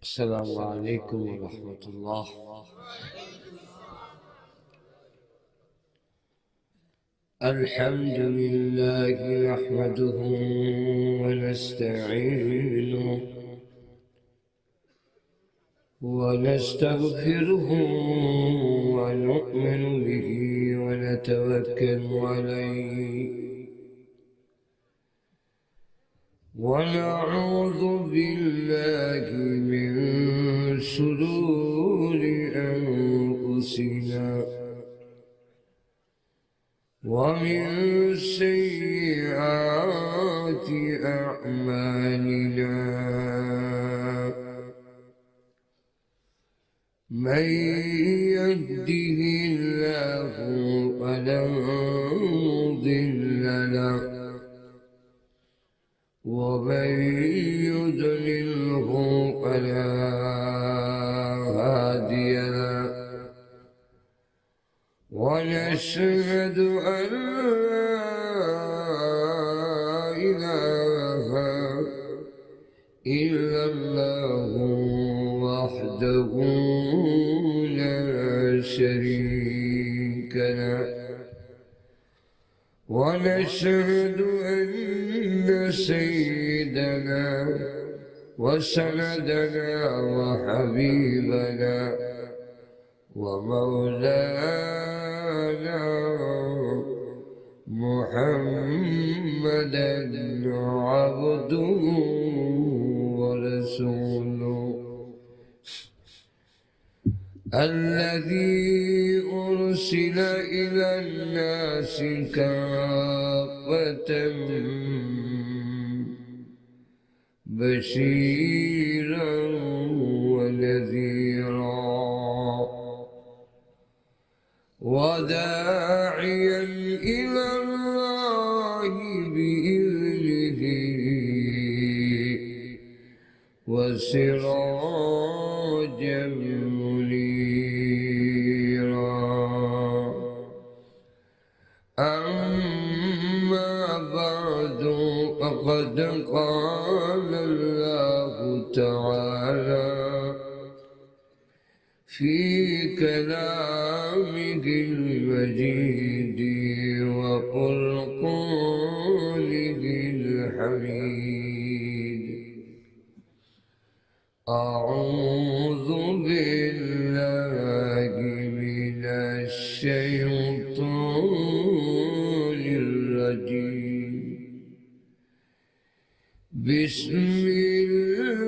السلام عليكم ورحمة الله. الحمد لله نحمده ونستعينه ونستغفره ونؤمن به ونتوكل عليه ونعوذ بالله من شرور أنفسنا ومن سيئات أعمالنا. من يهده الله فلا مضل له ومن يضلله فلا هادي له. ونشهد أن لا إله إلا الله وحده لا شريك له. ونشهد أن سيدنا وسندنا وحبيبنا ومولانا محمدا عبده ورسوله الذي أرسل إلى الناس كافة بشيرا ونذيرا وداعيا إلى الله بإذنه وسراجا منيرا. أما بعد فقد قال الله تعالى في كلامه المجيد وفرقانه الحميد. أعوذ بالله من الشيطان الرجيم. بسم الله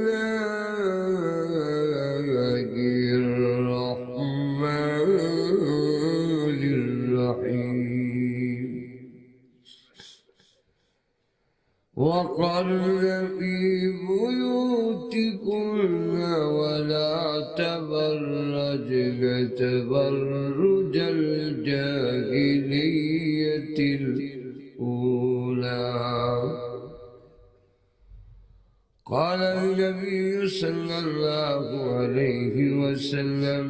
الرحمن الرحيم. وقرن في بيوتكن ولا تبرجن تبرج الجاهلية الأولى. قال النبي صلى الله عليه وسلم: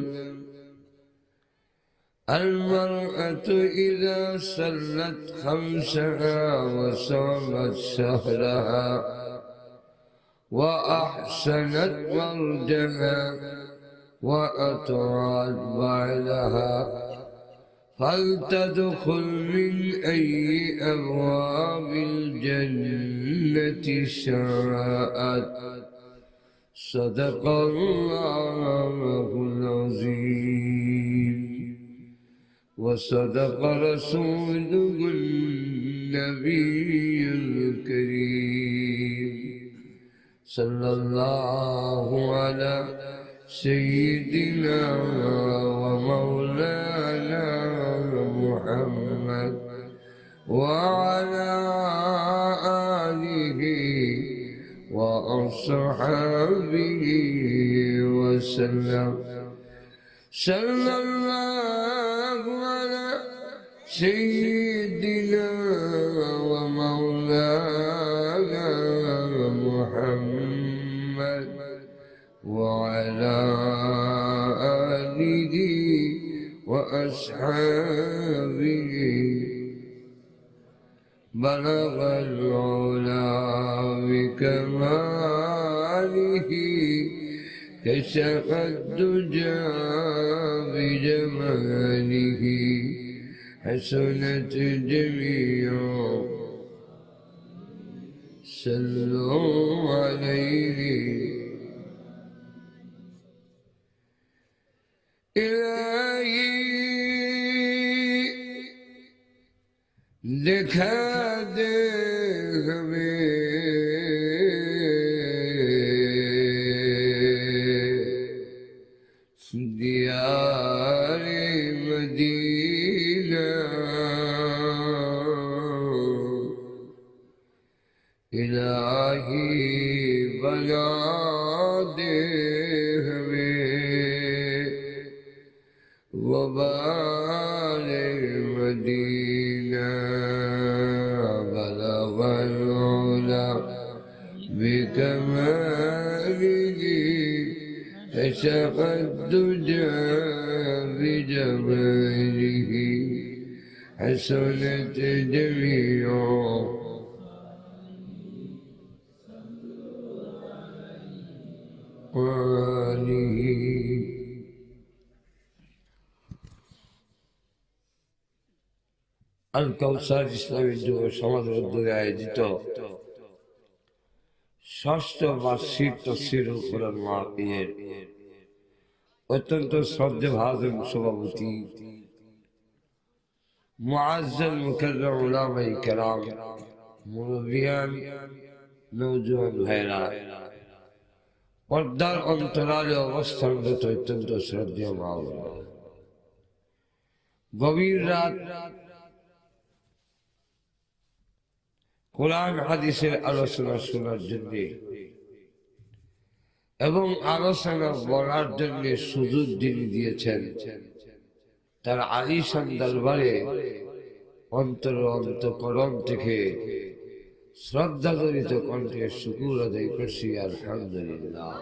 المرأة إذا صلت خمسها وصامت شهرها وأحسنت فرجها وأطاعت بعلها فلتدخل من أي أبواب الجنة شاءت. صدق الله العظيم وصدق رسوله النبي الكريم صلى الله على سيدنا ومولانا محمد وعلى آله وأصحابه وسلم. صلى الله على سيدنا ومولانا محمد وعلى آله وأصحابه. بلغ العلا بكماله كشف الدجى بجماله حسنت جميع صلوا عليه إلهي दिखा दे हमें दियारे मदीना इलाही बना दे हमें वबारे मदीना बलग العلا بكماله كشف الدجى بجماله حسنت جميع آله আল কাউসার ইসলামী যুব সমাজের উদ্যোগে আয়োজিত ষষ্ঠ বার্ষিক তাফসীরুল কোরআন মাহফিলের অত্যন্ত শ্রদ্ধেয়ভাজন সভাপতি মুআজ্জাল মুকাররম উলামায়ে কেরাম, মুরব্বিয়ান, নওজোয়ান ভাইরা, পর্দার অন্তরালে অবস্থানরত অত্যন্ত শ্রদ্ধেয় মা ও বোনেরা, গভীর রাত কোরআন হাদিসের আলোচনা শোনার জন্য এবং আলোচনা বলার জন্য সুযোগ যিনি দিয়েছেন তার আলিশান দরবারে অন্তকরণ থেকে শ্রদ্ধা জড়িত কণ্ঠে শুকর আদায় করছি আলহামদুলিল্লাহ।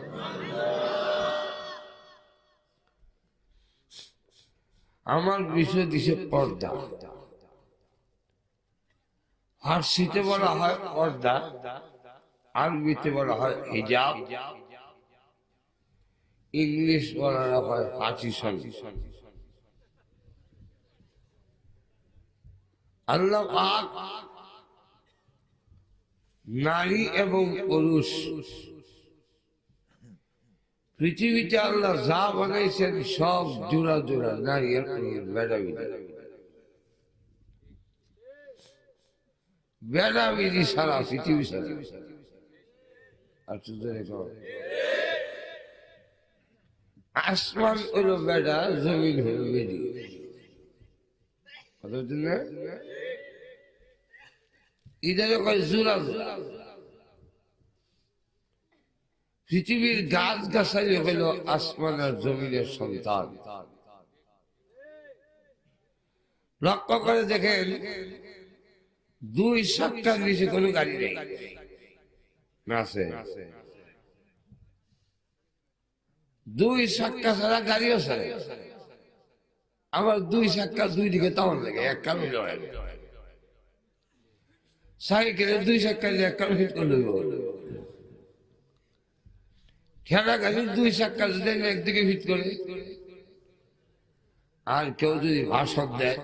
আমার বিষয় দিছে পর্দা। ফার্সিতে বলা হয় পর্দা, আরবিতে বলা হয় হিজাব, ইংলিশ বলা হয় পার্টিশন। আল্লাহ পাক নারী এবং পুরুষ পৃথিবীতে আল্লাহ যা বানাইছেন সব জোড়া জোড়া, নারী আর পুরুষ ভেদাভেদি। ভেদাভেদি সারা পৃথিবী সারা। আর আসমান হলো বেড়া, জমিন হলো বেদি। পৃথিবীর গাছ গাছালি হইল আসমান আর জমিনের সন্তান। লক্ষ্য করে দেখেন, দুই চাক্কার নিচে কোনো গাড়ি নেই, আছে দুই চাক্কা ছাড়া গাড়িও ছাড়ে। আবার দুই চাক্কা দুই দিকে টাউন লাগে, এক কামি লড়াই। সাইকেলের দুই চাক্কা এক কামি ফিট করে লইব। ঠেলা গাড়ির দুই চাক্কা যদি একদিকে ফিট করে, আর কেউ যদি ভাষণ দেয়,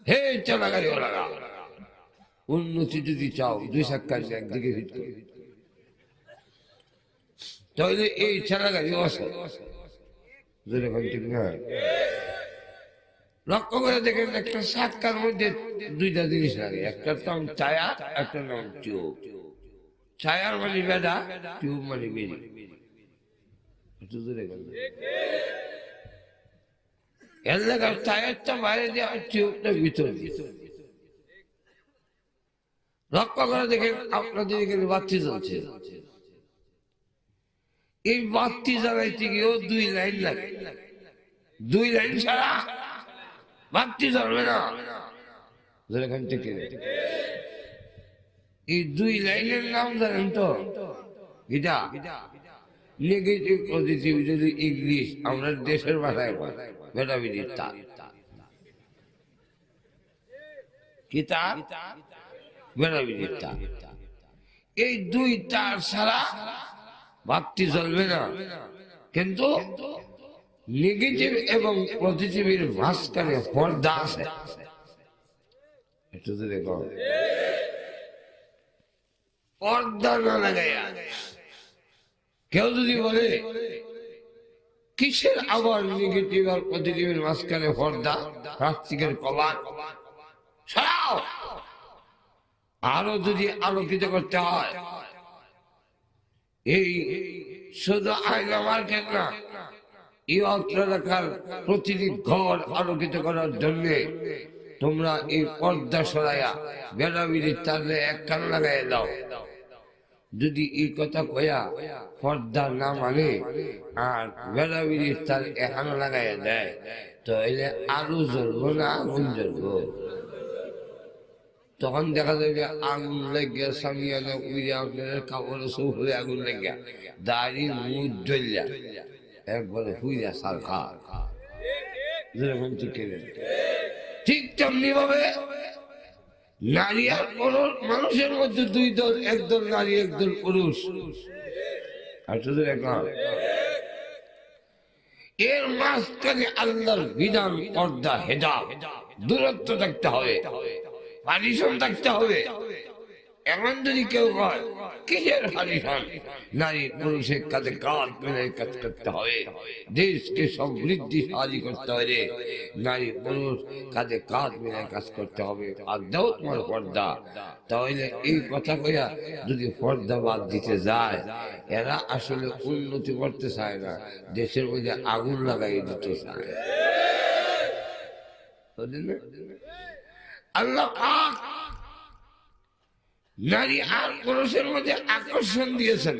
হে ঠেলা গাড়ি ওরা, উন্নতি যদি চাও দুই চাক্কা একদিকে ফিট করে, তাহলে এই ঠেলা গাড়ি আছে। ঠিক না? লক্ষ্য করে দেখেন, একটা চাক্কার মধ্যে দুইটা জিনিস লাগে, একটার নাম ছায়া, একটার নাম টিউব। ছায়ার মানে বেদা, টিউব মানে বেরি। এর লেখা ছায়ারটা বাইরে দেওয়া, টিউবটা ভিতরে। লক্ষ্য করে দেখেন, আপনাদের এখানে বাতি জ্বলছে, এই বাতি জ্বালাইতে গিয়েও দুই লাইন লাগে। দুই লাইন ছাড়া বাতি জ্বলবে না। এই দুই লাইনের নাম জানেন তো? এটা নেগেটিভ পজিটিভ যদি ইংলিশ আমরা দেশের ভাষায় ভেদাভেদির তার। কি তার? ভেদাভেদির তার। এই দুই তার ছাড়া বাতি চলবে না, কিন্তু নেগেটিভ এবং পজিটিভের মাঝখানে পর্দা আছে। একটু তো দেখো, পর্দা না লাগাইয়া কেউ যদি বলে কিসের আবার নেগেটিভ আর পজিটিভের মাঝখানে পর্দা, প্লাস্টিকের কভার সরাও। আরো যদি আলোকিত করতে হয়, এই শুধু আয়না মার্কেট না, এই অত্র এলাকার প্রতিটি ঘর আলোকিত করার জন্য তোমরা এই পর্দা সরাইয়া বেড়াবিড়ির তারে এক কান লাগাই দাও। যদি এই কথা কয়া পর্দা না মানে আর বেড়াবিড়ির তার এখানে লাগাইয়া দেয়, তো এলে আলু জ্বলবো না আগুন জ্বলবো? তখন দেখা যাবে আগুন লাগিয়া সামিয়ানা উড়ে আপনার কাপড়ের সৌরে আগুন লাগিয়া দাড়ি মুখ জ্বলিয়া একবারে হুইয়া সার খা। ঠিক তেমনি ভাবে নারী আর পুরুষ, মানুষের মধ্যে দুই দল, একদল নারী একদল পুরুষ। আর শুধু এর মাঝখানে আল্লাহর বিধান, পর্দা, হেজাব, দূরত্ব থাকতে হবে, পারিশন থাকতে হবে। এমন যদি কেউ কয় কিসের পারিশন, নারী পুরুষের কাছে কাঁধ মিলে কাজ করতে হবে, দেশকে সমৃদ্ধিশালী করতে হবে, নারী পুরুষ কাঁধে কাঁধ মিলে কাজ করতে হবে, আর দাও তোমার পর্দা। তাহলে এই কথা কইয়া যদি পর্দা বাদ দিতে যায়, এরা আসলে উন্নতি করতে চায় না, দেশের মধ্যে আগুন লাগাই দিতে চায়। আল্লাহ নারী আর পুরুষের মধ্যে আকর্ষণ দিয়েছেন।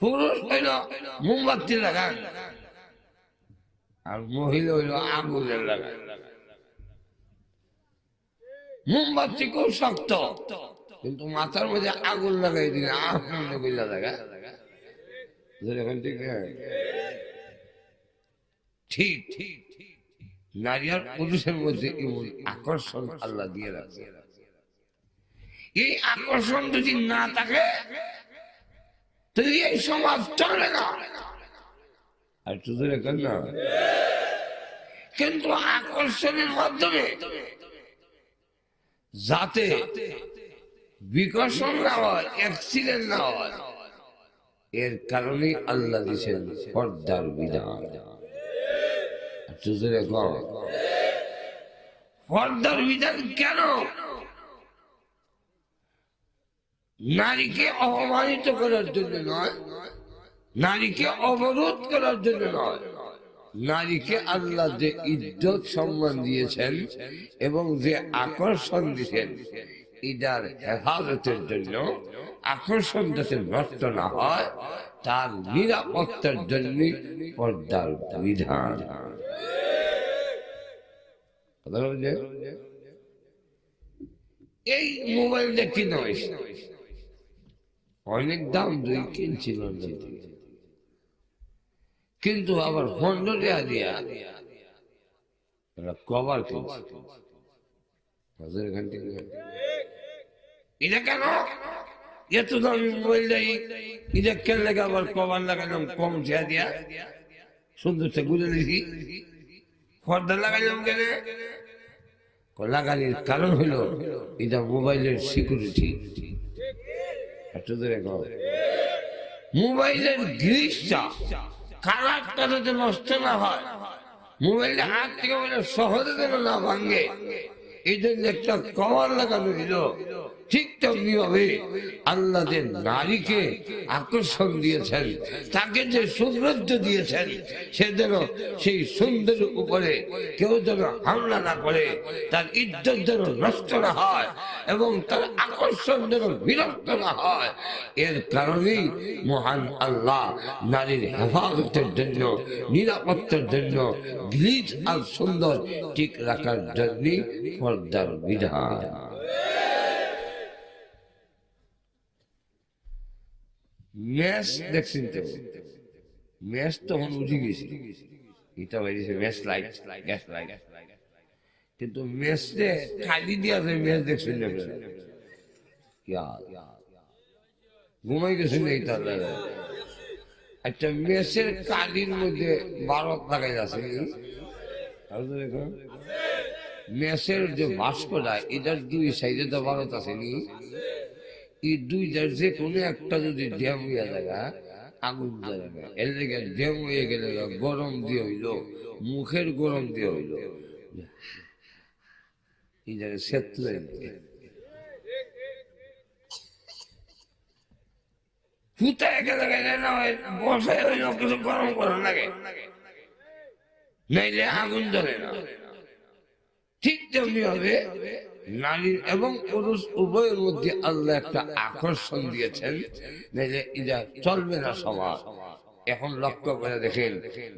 পুরুষ হইল মোমবাতি লাগান আর মহিলা হইল আগুনের লাগান। মোমবাতি খুব শক্ত, কিন্তু মাথার মধ্যে আগুন লাগাই দিলে আগুন লাগা। ঠিক ঠিক নারী আর পুরুষের মধ্যে এমন আকর্ষণ আল্লাহ দিয়ে রাখছে। এই আকর্ষণ যদি না থাকে তাহলে এই সমাজ চলে না। আর শুধু এখন না, কিন্তু আকর্ষণের মাধ্যমে যাতে বিকর্ষণ না হয়, এক্সিলেন্ট না হয়, এর কারণে আল্লাহ দিয়েছেন পর্দার বিধান। পর্দার বিধান কেন? নারীকে অপমানিত করার জন্য নয়, নারীকে অবরোধ করার জন্য নয়, নারীকে আল্লাহ যে ইজ্জত সম্মান দিয়েছেন এবং যে আকর্ষণ দিয়েছেন, এটার হেফাজতের জন্য, আকর্ষণ যাতে নষ্ট না হয় তার নিরাপত্তার জন্য পর্দার বিধান। এই মোবাইলটা কিনা অনেক দাম, 2 কিনছিল, কিন্তু আবার 15 টাকা দিয়া কভার কিনছে। এটা কেন এত দামি মোবাইল দেয়? এটা কেন লাগে আবার কভার লাগালাম কম টাকা দিয়া? সুন্দরটা বুঝে দিছি, পর্দা লাগাইলাম কেন? লাগানোর কারণ হইল এটা মোবাইলের সিকিউরিটি। মোবাইলের গ্রিসটা, কালারটা যাতে নষ্ট না হয়, মোবাইলটা হাত থেকে সহজে যেন না ভাঙে, এই জন্য একটা কভার লাগানো হইল। ঠিক তেমনি ভাবে আল্লাহ যে নারীকে আকর্ষণ দিয়েছেন, তাকে যে সৌন্দর্য দিয়েছেন, সে যেন সেই সৌন্দর্যের উপরে কেউ যেন হামলা না করে, তার ইজ্জত যেন নষ্ট না হয় এবং তার আকর্ষণ যেন বিরক্ত না হয়। এর কারণেই মহান আল্লাহ নারীর হেফাজতের জন্য, নিরাপত্তার জন্য, গ্লিজ আর সুন্দর ঠিক রাখার জন্য পর্দার বিধান। ম্যাচ দেখছেন তো, ম্যাচ তখন উঠে গেছে, এটা হয়েছে ম্যাচ লাইট, গ্যাস লাইট, কিন্তু ম্যাচে খালি দিয়ে ম্যাচ দেখছেন না। ঘুমাই গেছেন এই তাহলে একটা মেসের কালির মধ্যে ভারত লাগাই আছে মেসের যে ভাস্করা এটার দুই সাইডে তো ভারত আসেনি এই দুইটার যে কোনো একটা যদি ড্যাম হইয়া জায়গা আগুন জ্বালাবে এর লেগে ড্যাম হয়ে গেলে গরম দিয়ে হইল মুখের গরম দিয়ে হইল এই জায়গায় সেতলে ফুটায় গেলে না বসে হইল কিছু গরম গরম লাগে নাইলে আগুন জ্বলে না ঠিক তেমনি হবে নারী এবং পুরুষ উভয়ের মধ্যে আল্লাহ একটা আকর্ষণ দিয়েছেন নাইলে এটা চলবে না সমাজ এখন লক্ষ্য করে দেখেন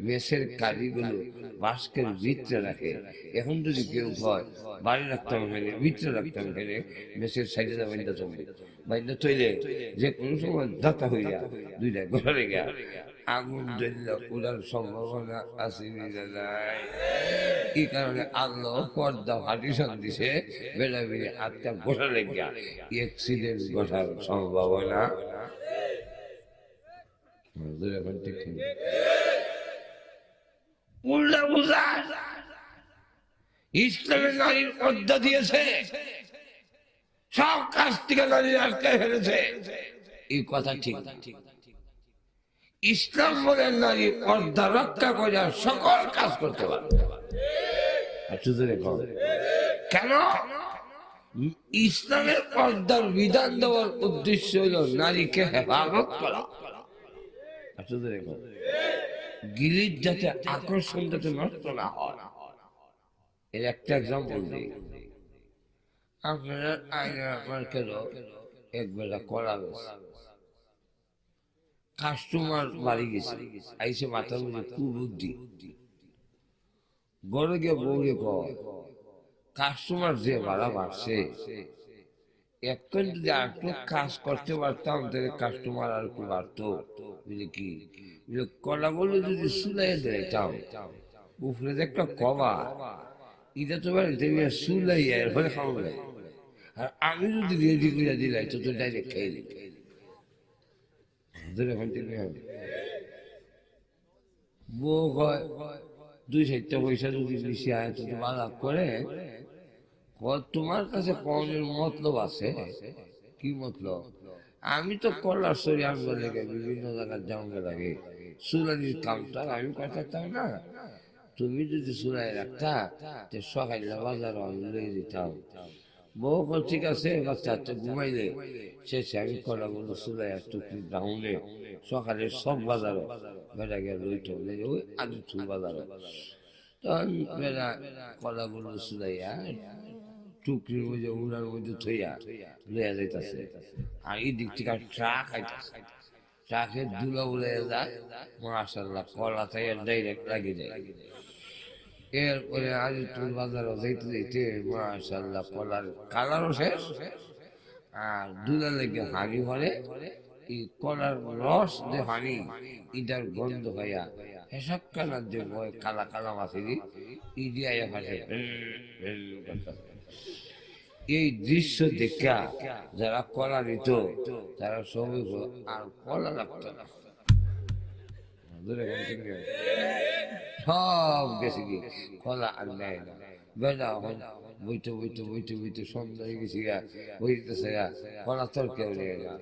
মেসের কালিগুলো বাস্কের ভিতরে রাখে এখন যদি কেউ হয় বাড়ি রাখতাম এখানে ভিতরে রাখতাম এখানে মেসের সাইডে বাইন্দা চলবে বাইন্দা তৈলে যে কোনো সময় দাতা হইয়া দুইটা ঘরে গিয়া আগুন জ্বললে ওনার সম্ভাবনা আছে নাই এই কারণে আল্লাহ পর্দা পার্টিশন দিছে বেলা বেড়ে আটটা গোটা লেগিয়া অ্যাক্সিডেন্ট ঘটার সম্ভাবনা উল্টা বুঝা ইসলামের নারীর পর্দা দিয়েছে সব কাজ থেকে নারী আটকায় ফেলেছে এই কথা ঠিক ইসলাম বলে নারী পর্দা রক্ষা করে সকল কাজ করতে পারে কেন ইসলামের পর্দার বিধান দেওয়ার উদ্দেশ্য হল নারীকে হেফাজত করা গিলির যাতে আকর্ষণ যাতে নষ্ট না হয় এর একটা এক্সাম্পল দিই আপনারা আইনের আপনার কেন একবেলা করা গেছে কাস্টমার বাড়ি গেছে আইসে মাথার মধ্যে কুবুদ্ধি গড়ে গিয়ে বউরে কয় কাস্টমার যে ভাড়া বাড়ছে এখন যদি আর একটু কাজ করতে পারতাম তাহলে কাস্টমার আর একটু বাড়তো বুঝলি কি কলাগুলো যদি সুলাই দিতাম উপরে যে একটা কবা এটা তো সুলাই এরপরে খাওয়া যায় আর আমি যদি রেডি করে দিলাই তো ডাইরেক্ট খেয়ে দিই বউ হয় 2-4 পয়সা যদি বেশি আয় তো বাজার করে তোমার কাছে কমের মতলব আছে কি মতলব আমি তো কলার সরি আনবার লেগে বিভিন্ন জায়গার জামা লাগে সুরানির কামটা আমি করতাম না তুমি যদি সুরাই রাখতা সকালে বাজার আমি লয়ে দিতাম বউ ঠিক আছে বাচ্চা ঘুমাইলে শেষে আমি কলাগুলো সুলাই আর টুকরি ডাউনে সকালে সব বাজারও বেড়া গিয়ে লইত ওই আদিত্য বাজারও তখন বেড়া কলাগুলো সুলাইয়া টুকরির মধ্যে উড়ার মধ্যে থইয়া লইয়া যাইতেছে আর এই দিক থেকে ট্রাক আইতেছে ট্রাকের ধুলা উড়ে যায় মাশাআল্লাহ কলা থেকে ডাইরেক্ট লাগিয়ে যায় এরপরে আজিতুল বাজারও যাইতে যাইতে মাশাআল্লাহ কলার কালারও শেষ আর দুলা লেগে হানি ভরে এই কলার রস যে হানি ইটার গন্ধ হইয়া এসব কালার যে কালা কালা মাছেরই ই দিয়া ফাঁসে এই দৃশ্য দেখা যারা কলা নিত তারা সবই আর কলা লাগতো না সব গেছে কি কলা আর নেয় না বেলা বইতে বইতে বইতে বইতে সন্ধ্যা হয়ে গেছি গা বইতেছে গা কলা তোর কেউ নেয় না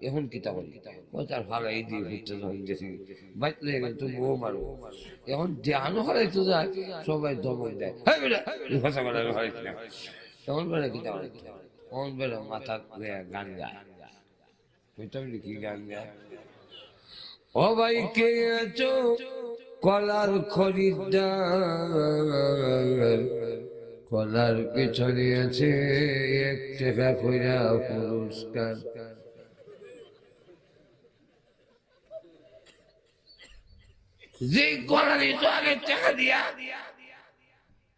এখন কি তখন তার ভালো এই দিয়ে ঘুরতে যখন গেছি বাইক লেগে গেল তো বউ মারবো এখন দেহানো হরাইতে যায় সবাই দমক দেয় ভাষা বলে হরাইছি না তখন বেলা কি তখন তখন বেলা মাথা গান গায় বুঝতাম কি গান গায় ও ভাই কে আছো কলার খরিদ্দার কলার পেছনে আছে 1 টাকা কইরা পুরস্কার যে কলা নিত আগে টাকা দিয়া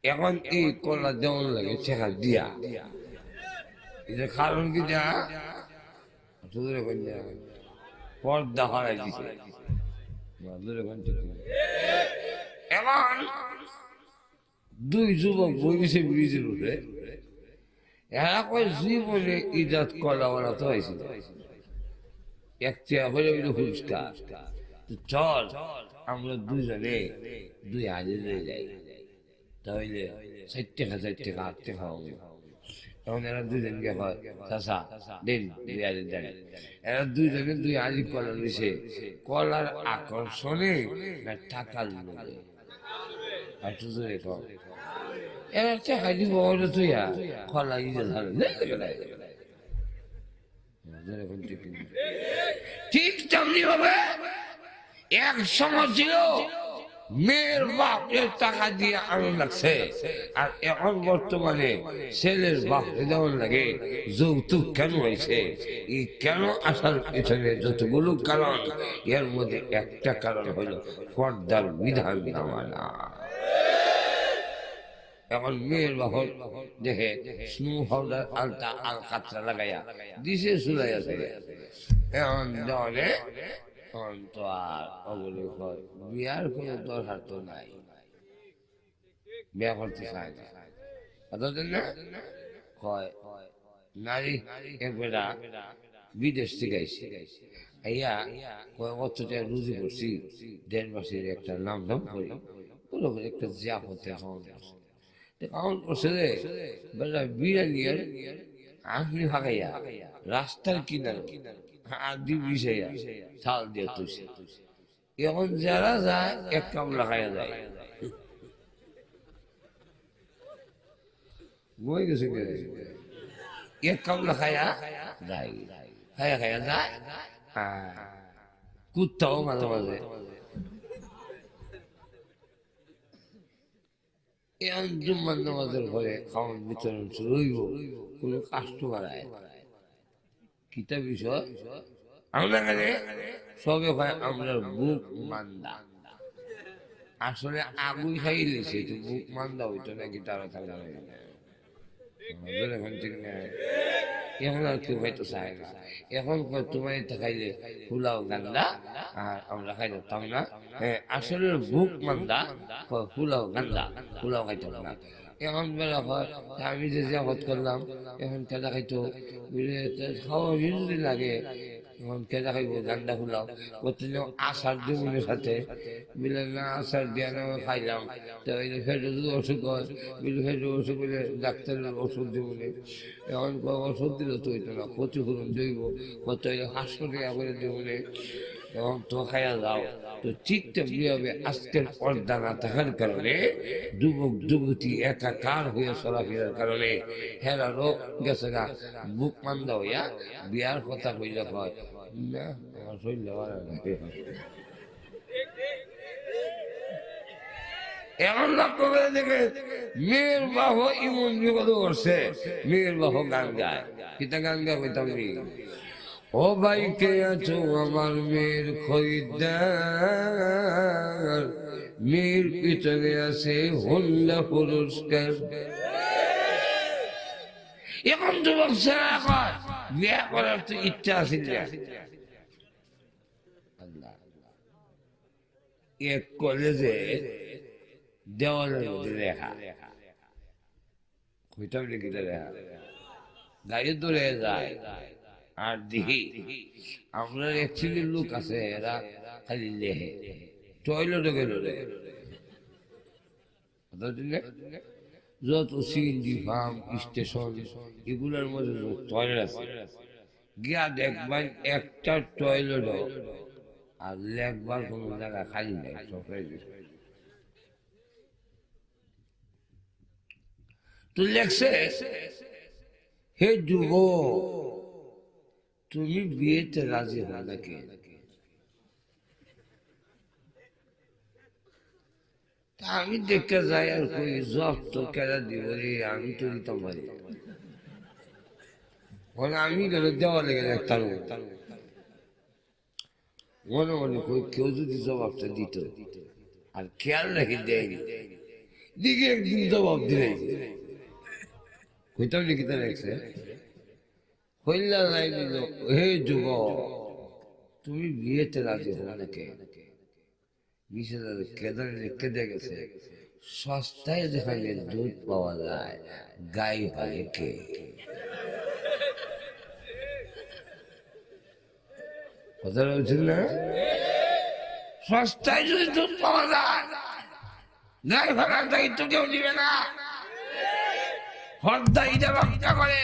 এখন এই কলা দেওয়ার লাগে টাকা দিয়া এটা কারণ কি যা পর্দা হারাই দিছে এখন 2 যুবক বই গেছে ব্রিজের উপরে এরা কয় জীবনে ইজাত কলা ওরা তো হয়েছিল এক চেয়া হলে পুরস্কার। চল আমরা দুজনে দুই হাজার হয়ে যাই, তাহলে 60 টাকা 8 টাকা হবে। তখন এরা দুজনকে হয় চাষা দিন 2,000 দেন। এরা দুজনে 2,000 কলা দিছে, কলার আকর্ষণে না টাকার লোভে। একটু জোরে কর। এরা টাকা দিব তুই কলা ইয়ে ধরে ঠিক তেমনি হবে। এক সময় ছিল মেয়ের বাপের টাকা দিয়ে আনন্দ লাগছে, আর এখন বর্তমানে ছেলের বাপকে যেমন লাগে যৌতুক কেন হয়েছে, এই কেন আসার পেছনে যতগুলো কারণ, এর মধ্যে একটা কারণ হলো পর্দার বিধান না মানা। এখন মেয়ের বাহর দেখে স্নো পাউডার আলতা আল কাতরা লাগাইয়া দিছে চুলাই আছে, এখন দেওয়ালে তো আর ওগুলো বিয়ার কোনো দরকার তো নাই, বিয়া করতে চায় না। অতদিন না কয় নারী একবেলা বিদেশ থেকে আইসি আইয়া কয় অতটা রুজি করছি, 1.5 মাসের একটা নাম দাম করি পুরো একটা জিয়া করতে কাউন্ট করছে রে বেলা বিরিয়ানির আঁকনি ফাঁকাইয়া রাস্তার কিনারে আদি বিষাইয়া চাল দিয়ে তুলছে। এখন যারা যায় এক কামলা খাইয়া যায়, বই গেছে এক কামলা খাইয়া যায়, খাইয়া খাইয়া যায়। কুত্তাও মাঝে মাঝে এখন জুম্মার নামাজের ঘরে খাওয়ান বিতরণ শুরু হইব, কোনো কাস্টমার আয় কিতা বিষয় আমরা এখানে সবে হয় আমরা বুক মান্দা, আসলে আগুই খাইলেছে তো বুক মান্দা হইতো নাকি তারা থাকা এখন ঠিক না। এখন আর কেউ হয়তো চায় না, এখন তোমার খাইলে ফুলাও গান্দা আর আমরা খাইতাম না। আসলে বুক মান্দা ফুলাও গান্দা, ফুলাও খাইতাম না। এখন বেলা হয় আমি যে জাগত করলাম, এখন কেদা খাইতো খাওয়া যদি লাগে, এখন কেদা খাইব গান্দা ফুলাও করতে আচার জীবনের সাথে বিলে না আচার দিয়া না খাইলাম, তো ফেটে যদি অসুখ হয় বিলে ফেটে অসুখ হলে ডাক্তারের ওষুধ জীবনে। এখন ওষুধ দিলে তো হইতো না, ক্ষতিপূরণ জৈব কত হইলে 500 টাকা করে জীবনে। এখন তো খাইয়া যাও তো ঠিক তেমনি হবে। আজকের পর্দা না থাকার কারণে যুবক যুবতী একাকার হয়ে চলাফেরার কারণে হেরারও গেছে গা বুক মান্দা হইয়া বিয়ার কথা কইলে হয় না আমার শরীর এখন লক্ষ্য করে দেখে মেয়ের বাহ ইমন বিপদ করছে, মেয়ের বাহ গান গায়, কিতা গান গায় কইতাম ও ভাই কে আছো আমার মেয়ের খরিদ্দার, মেয়ের পিছনে আছে হল্লা পুরস্কার। এখন যুবক ছেলে বিয়ে করার তো ইচ্ছা আছে, এক কলেজে দেওয়ালের মধ্যে লেখা কইতাম লিখি লেখা গাড়ি দৌড়ে যায় আর দেখি আমরা অ্যাকচুয়ালি লোক আছে এরা খালি লেহে টয়লেটে গেল যত সিএনজি ফার্ম স্টেশন এগুলোর মধ্যে টয়লেট আছে, গিয়া দেখবেন একটা টয়লেট আর লেখবার কোনো জায়গা খালি নাই, তো লেখছে হে যুবক তুমি বিয়েতে রাজি হও নাকি? আমি দেখতে যাই আর কই জব তো কেনা দিব রে, আমি তো দিতাম পারি আমি গেলে দেওয়া লেগে দেখতাম মনে মনে কই কেউ যদি জবাবটা দিত আর খেয়াল রেখে দেয়নি দিকে একদিন জবাব দিলে কইতাম লিখিতে লেখছে হইলা নাই দিল হে যুবক তুমি বিয়েতে রাজি হও নাকি? কেঁদে গেছে সস্তায় যেখানে দুধ পাওয়া যায় গাই হয় কে? কথা বলছেন না? সস্তায় যদি দুধ পাওয়া যায়, ড্রাইভারের দায়িত্ব কেউ নিবে না, হর্দা ইটা রক্ষা করে।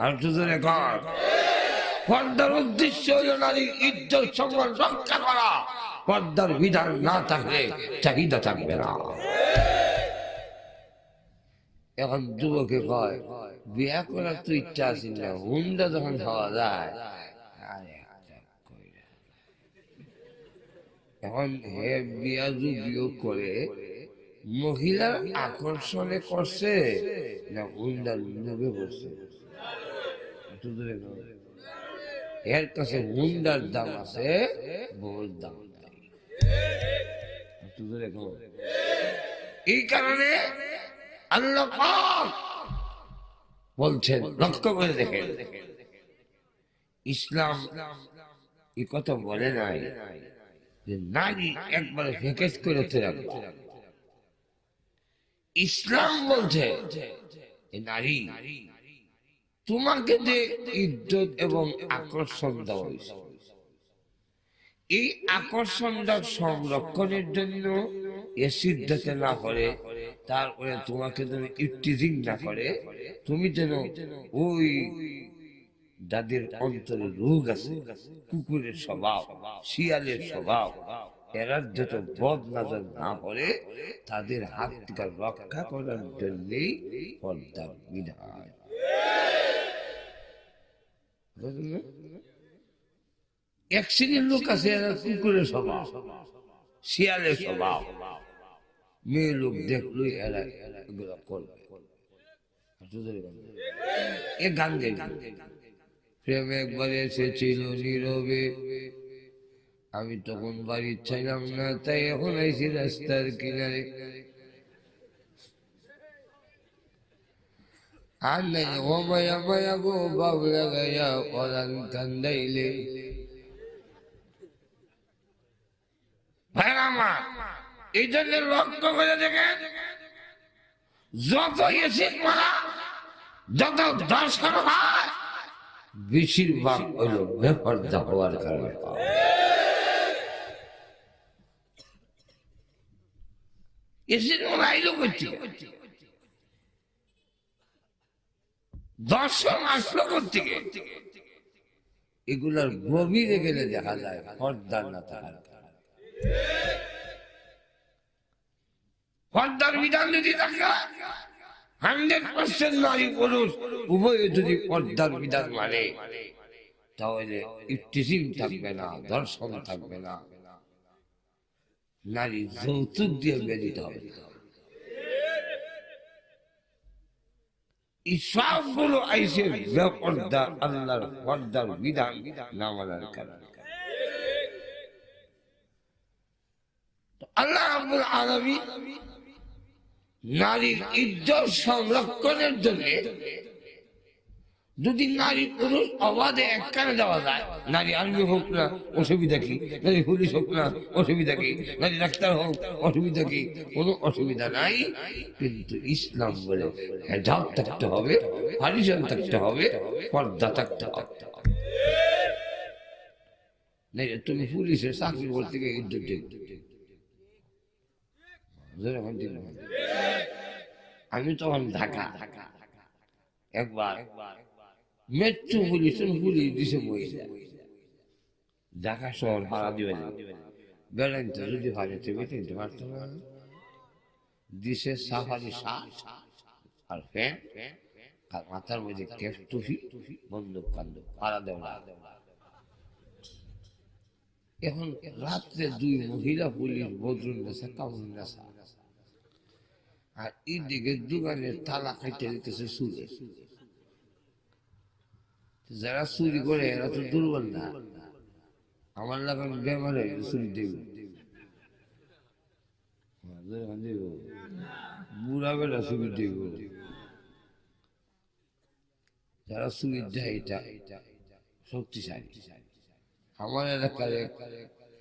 আর দুজনে কর, পর্দার উদ্দেশ্য হল নারীর ইজ্জত সম্মান রক্ষা করা। পর্দার বিধান না থাকলে চাহিদা থাকবে না। এখন যুবকে কয় বিয়া করার তো ইচ্ছা আছে না, হুন্ডা যখন পাওয়া যায়। এখন হে বিয়া যদিও করে, মহিলার আকর্ষণে করছে না হুন্ডার লোভে করছে? এর কাছে হুন্ডার দাম আছে, বহুত দাম। এই কারণে আল্লাহ পাক বলছেন, লক্ষ্য করে দেখেন, ইসলাম এই কথা বলে নাই যে নারী একবারে ফেকেস করে রাখবে। ইসলাম বলছে নারী তোমাকে যে ইজ্জত এবং আকর্ষণ দেওয়া হয়েছে, এই আকর্ষণটা সংরক্ষণের জন্য এসিড যাতে না করে, তারপরে তোমাকে যেন ইফটিজিং না করে, তুমি যেন ওই যাদের অন্তরে রোগ আছে, কুকুরের স্বভাব, শিয়ালের স্বভাব, এরা যত বদ নজর না করে, তাদের হাত থেকে রক্ষা করার জন্যই পর্দার বিধান। এক শ্রেণীর লোক আছে, এরা কুকুরের স্বভাব, শিয়ালের স্বভাব, মেয়ে লোক দেখলই এরা এগুলো করবে। এ গান গাই, প্রেম একবার এসেছিল নীরবে, আমি তখন বাড়ি চাইলাম না, তাই এখন আইছি রাস্তার কিনারে। আর নাই ও মায়া মায়া গো বাবলা গায়া পরান কান্দাইলে। এই জন্য লক্ষ্য করে দেখেন, যত এসিড মারা, যত দর্শন হয়, বেশিরভাগ হইল বেপর্দা হওয়ার কারণে। এসিড মারা আইলো করছি, দর্শন আসলো করতে, এগুলার গভীরে গেলে দেখা যায় পর্দার না থাকার। পর্দার বিধান যদি থাকে, 100% নারী পুরুষ উভয়ে যদি পর্দার বিধান মানে, তাহলে ইফতিজিং থাকবে না, দর্শন থাকবে না, নারী যৌতুক দিয়ে বেরিত হবে। এই সবগুলো আইসে বেপর্দা আল্লাহর পর্দার বিধান না মানার কারণে। আল্লাহ রাব্বুল আলামিন নারীর ইজ্জত সংরক্ষণের জন্য যদি নারী পুরুষ অবাধে একখানে দেওয়া যায়, নারী আর্মি হোক না অসুবিধা কি, নারী পুলিশ হোক না অসুবিধা কি, নারী ডাক্তার হোক অসুবিধা কি, কোনো অসুবিধা নাই। কিন্তু ইসলাম বলে হেজাব থাকতে হবে, পারিশন থাকতে হবে, পর্দা থাকতে হবে। তুমি পুলিশের চাকরি করতে গিয়ে ইজ্জত দেখবে। আমি তখন ঢাকা একবার মেট্রো পুলিশ দিছে মহিলা, ঢাকা শহর ভাড়া দিবে না, বেড়াইতে যদি ভাড়াতে বেটাইতে পারতো না, দিছে সাফারি শার্ট আর প্যান্ট, আর মাথার মধ্যে ক্যাপ টুপি, বন্দুক কান্দুক, ভাড়া দেওয়া। এখন রাত্রে 2 মহিলা পুলিশ বদরুন নেশা কামরুন নেশা, আর এদিকে দোকানের তালা খাইতে দিতেছে চুরে। যারা চুরি করে এরা তো দুর্বল না, আমার লাগান বেমার হয়ে চুরি দেব, বুড়া বেলা চুরি দেব। যারা চুরি দেয় এটা শক্তিশালী। আমার এলাকার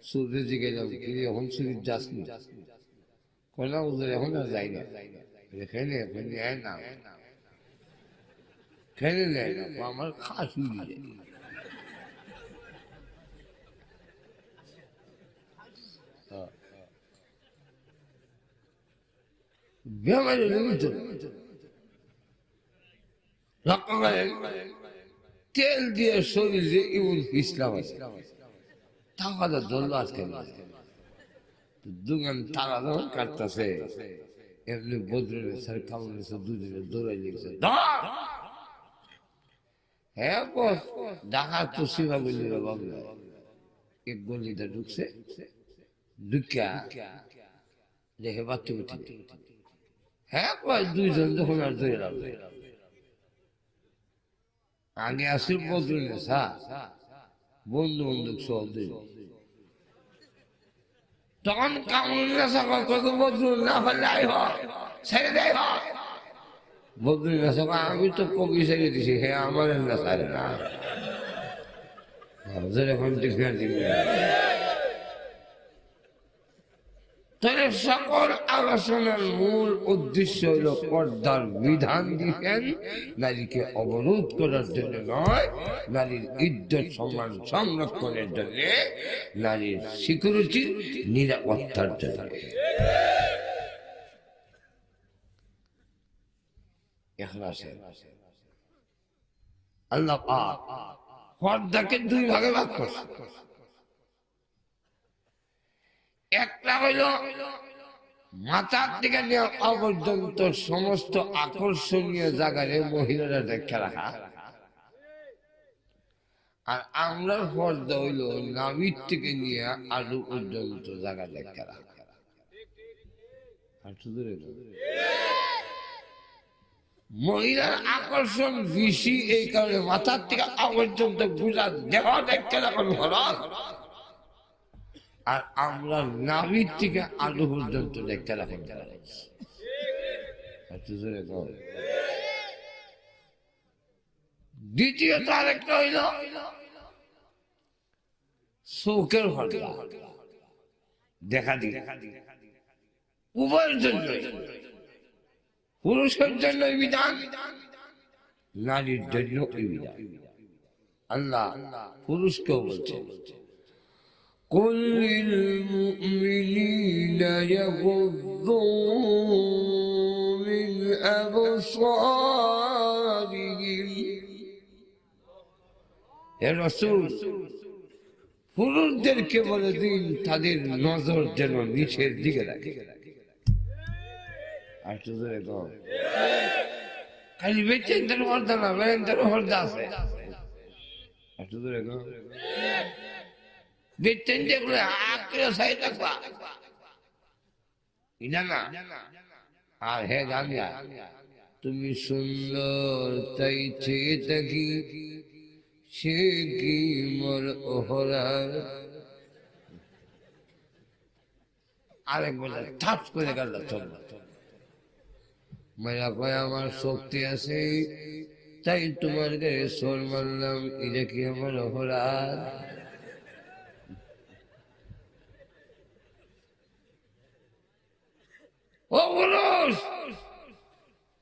চুরি দিকে যাবো, কিন্তু এখন চুরি যাসনি, কোনা উজরে এখন আর যাই না, খেলে নেয় না, খেলে নেয় না, আমার খাস উড়ি যায়। বেমারি নিমিত্ত তেল দিয়ে শরীরে ইমন ইসলাম আছে তাহলে ধরলো আজকে দুগান তারা যখন কাটতেছে এমনি বদরে স্যার কামড়েছে দুদিনে দৌড়াই দিয়েছে হ্যাঁ বস ঢাকা তো সীমা বলি বাংলা এক গলিতে ঢুকছে ঢুকা দেখে বাচ্চা উঠি হ্যাঁ কয় দুইজন যখন আর ধরে লাগবে আগে আসির বদলে সা বন্ধু বন্ধুক সহ দুই তখন কামড় নেশা কত বদলু না ফেলে আই ছেড়ে দেয় বদলু নেশা আমি তো কবি ছেড়ে দিছি হে আমার নেশারে না এখন তাহলে সকল আলোচনার মূল উদ্দেশ্য হইল পর্দার বিধান দিচ্ছেন নারীকে অবরোধ করার জন্য নয়, নারীর ইজ্জত সম্মান সংরক্ষণের জন্য, নারীর সিকিউরিটি নিরাপত্তার জন্য। আল্লাহ পাক পর্দাকে দুই ভাগে ভাগ করছে। একটা হইল মাথার থেকে নেওয়া পর্যন্ত সমস্ত আকর্ষণীয় জায়গায় মহিলারা দেখে রাখা, আর আমরা পর্দা হইল নাভির থেকে নিয়ে আলু পর্যন্ত জায়গা দেখে রাখা। মহিলার আকর্ষণ বেশি এই কারণে মাথার থেকে পর্যন্ত গুজা দেহ দেখতে রাখানো হলো, আর আমরা নাভির থেকে আলু পর্যন্ত দেখতে রাখেন। দ্বিতীয়ত আরেকটা হইল চোখের পর্দা দেখা দি উভয়ের জন্য, পুরুষের জন্য বিধান, নারীর জন্য বিধান। আল্লাহ পুরুষকেও বলছে قل للمؤمنين يغضوا من أبصارهم يا رسول পুরুষদেরকে বলে দিন তাদের নজর যেন নিচের দিকে রাখে। আর তো ধরে তো খালি বেচেন তার হরদা না বেন তার হরদা আছে। আর তো ধরে তো বেচেন যেগুলো আঁকড়ে সাই রাখবা না না। আর হে জানিয়া তুমি সুন্দর তাই চেয়ে থাকি সে কি মোর ওহরার। আরেক বলে থাপ করে গেল চলল মেরা কয় আমার শক্তি আছে তাই তোমার গায়ে সোর মারলাম, এটা কি আমার অপরাধ? ও পুরুষ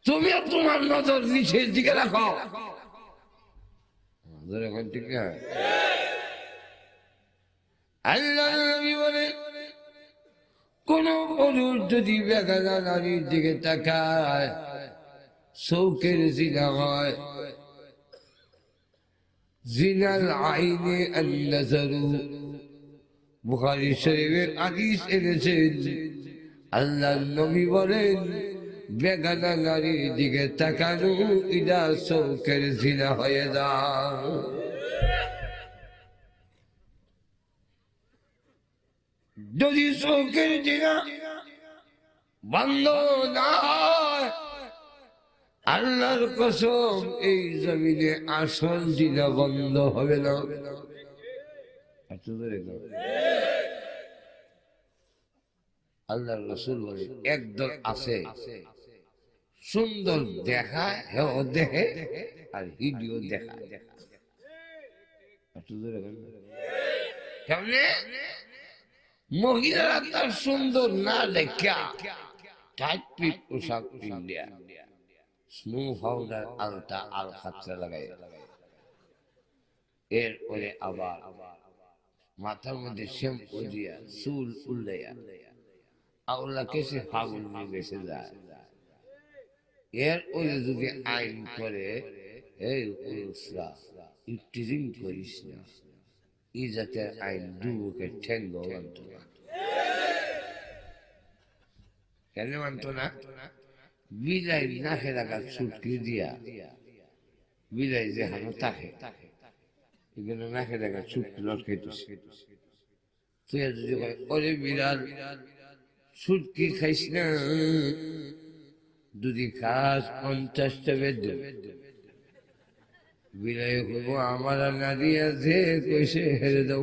তুমিও তোমার নজর নিচের দিকে রাখো। আল্লাহ নবী বলেন কোন পুরুষ যদি বেগানা নারীর দিকে তাকায় চোখের জিনা হয়। জিনাল আইনে আন-নাযারু, বুখারী শরীফের হাদিস এনেছেন। আল্লাহ নবী বলেন বেগানা নারীর দিকে তাকানো এটা চোখের জিনা হয়ে যায়। যদি চোখের জিনা বন্ধ না হয় আল্লাহর কসম এই জমিনে আসল জিনা বন্ধ হবে না। আল্লাহর রাসূল বলে একদল আছে সুন্দর দেখায় হেও দেখে আর ভিডিও দেখায়। মহিলারা তার সুন্দর না দেখা টাইট পিট পোশাক ইন্ডিয়া স্নো পাউডার আলতা আল খাতরা লাগাই, এরপরে আবার মাথার মধ্যে শ্যাম্পু দিয়া চুল উল্লাইয়া আউলা কেসে ফাগুন নিয়ে বেসে যায়। এর ওই যদি আইন করে এই ইফটিজিং করিস না, এই জাতের আইন যুবকের ঠেঙ্গ মানত না। কেন মানত না? বিলাই নাকে রাখা ছুটকি দিয়া বিলাই যে হানো থাকে এখানে নাকে রাখা ছুটকি লটকাইতেছে। তুই যদি ওরে বিড়াল ছুটকি খাইস না, যদি খাস 50টা বেদ বিলাই করবো আমার না দিয়া যে কইসে হেরে দাও।